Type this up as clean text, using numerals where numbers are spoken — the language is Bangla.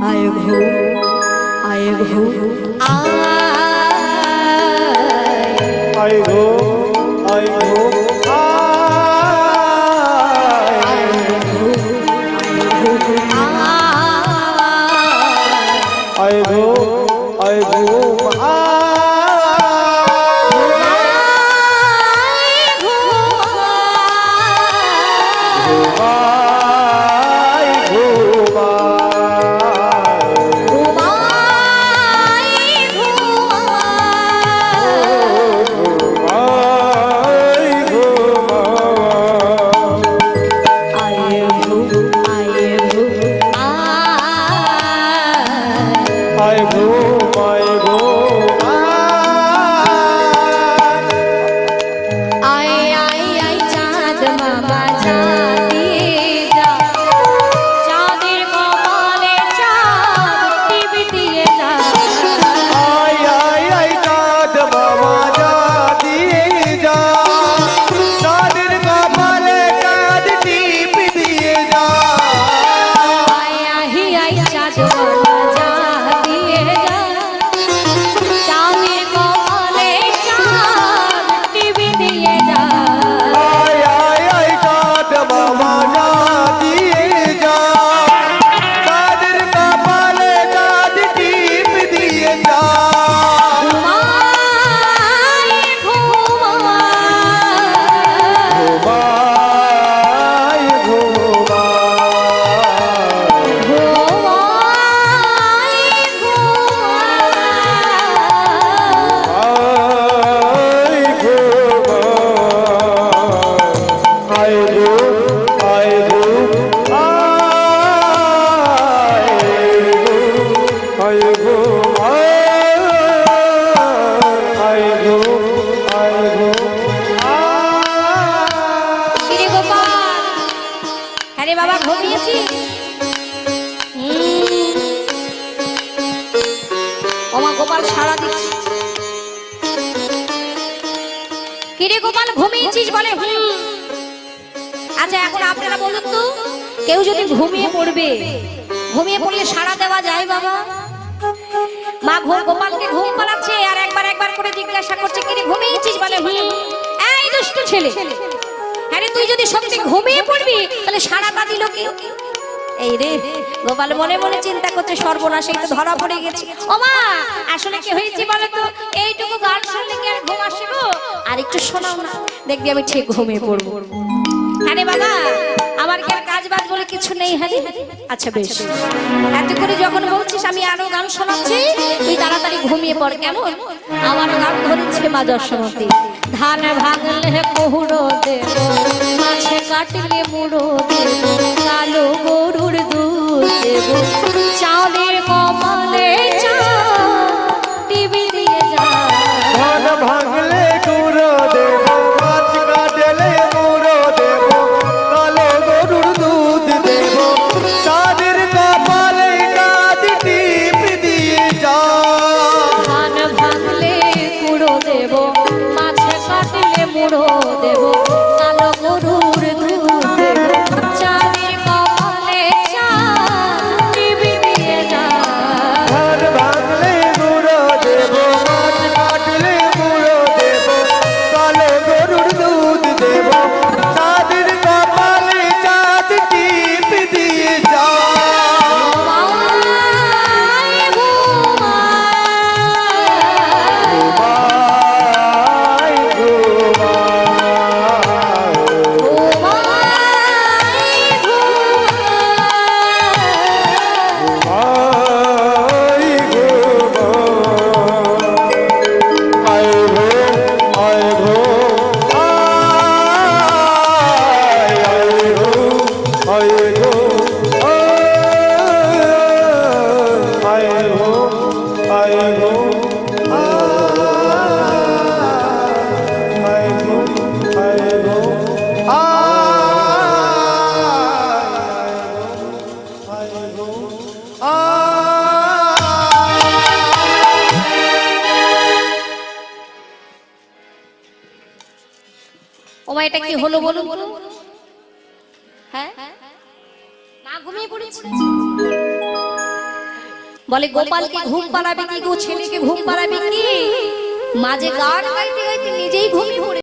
आए घो आए घो आए घो आए घो आए घो आए घो কিরে গোপাল ঘুমিয়েছিস বলে আচ্ছা এখন আপনারা বলুন তো কেউ যদি ঘুমিয়ে পড়লে সাড়া দেওয়া যায় বাবা? মা গোপালকে ঘুম পাড়াচ্ছে আর একবার একবার করে জিজ্ঞাসা করছে কিরে ঘুমিয়েছিস বলে এই দুষ্টু ছেলে, আরে তুই যদি সত্যি ঘুমিয়ে পড়বি তাহলে সাড়াটা দিল কি? এই রে গোপাল মনে মনে চিন্তা করছে সর্বনাশ, এই তো ধরা পড়ে গেছে। ও মা আসলে কি হয়েছে বলো তো? এইটুকু গান শুনলে কি আর ঘুম আসে গো? আর একটু শোনাও না, দেখবি আমি ঠিক ঘুমিয়ে পড়বো। হ্যাঁ রে বাবা, আমার কি আর কাজ বাজ বলে কিছু নেই? হ্যাঁ আচ্ছা বেশ, এত করে যখন বলছিস আমি আরো গান শোনাচ্ছি, তুই তাড়াতাড়ি ঘুমিয়ে পড় কেমন? আমার গান ধরেছে মা যশোমতী। ধান ভাঙলে কুহুড়ো দেব, মাছে কাটলে মুড়ো দেব, কালো গরুর দুধ দেব, চাঁদের কপালে টিভি দিয়ে যা। ধান ভাঙলে গুঁড়ো দেব, মাছ কাটলে মুড়ো দেব, কালো গরুর দুধ দেব, চাঁদের কপালে কাঁধ টিপ দিয়ে যা। ধান ভাঙলে কুড়ো দেব, মাছ কাটলে মুড়ো দেব, কালো গরুর দুধ দেব, চাঁদের কপালে টিভি দিয়ে যা। ধান ভাঙলে গুঁড়ো দেব, মাছ কাটলে মুড়ো দেব, কালো গরুর দুধ দেব, চাঁদের কপালে চাঁদ টিপ দিয়ে যা। ওমা এটা কি হলো বলুন তো? হ্যাঁ মা ঘুমিয়ে পড়েছে। বলে গোপালকে ঘুম পাড়াবে কি গো, ছেলেকে ঘুম পাড়াবে কি? মাঝে গান গাইতে গাইতে নিজেই ঘুমিয়ে পড়ে